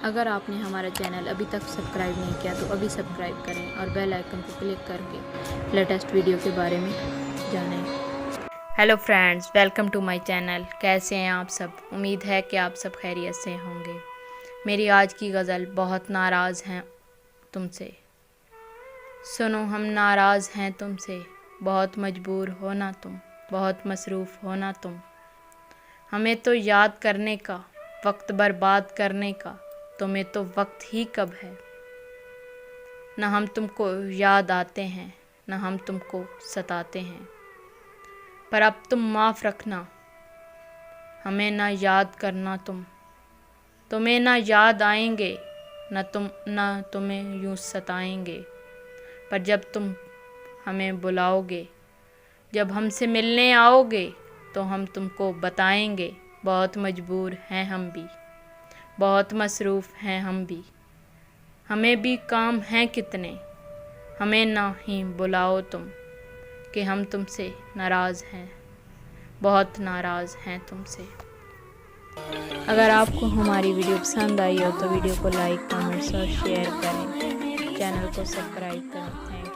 अगर आपने हमारा चैनल अभी तक सब्सक्राइब नहीं किया तो अभी सब्सक्राइब करें और बेल आइकन को क्लिक करके लेटेस्ट वीडियो के बारे में जानें। Hello friends, welcome to my channel. कैसे हैं आप सब? उम्मीद है कि आप सब खैरियत से होंगे। मेरी आज की गज़ल बहुत नाराज़ हैं तुमसे। सुनो, हम नाराज़ हैं तुमसे, बहुत मजबूर हो ना तुम, बहुत मसरूफ़ हो ना तुम। हमें तो याद करने का, वक्त बर्बाद करने का तुम्हें तो वक्त ही कब है। न हम तुमको याद आते हैं, न हम तुमको सताते हैं, पर अब तुम माफ़ रखना, हमें ना याद करना तुम। तुम्हें ना याद आएंगे, न तुम्हें यूँ सताएंगे, पर जब तुम हमें बुलाओगे, जब हमसे मिलने आओगे, तो हम तुमको बताएंगे बहुत मजबूर हैं हम भी, बहुत मसरूफ़ हैं हम भी, हमें भी काम हैं कितने। हमें ना ही बुलाओ तुम, कि हम तुमसे नाराज़ हैं, बहुत नाराज़ हैं तुमसे। अगर आपको हमारी वीडियो पसंद आई हो तो वीडियो को लाइक, कमेंट्स और शेयर करें। चैनल को सब्सक्राइब करें। Thank you.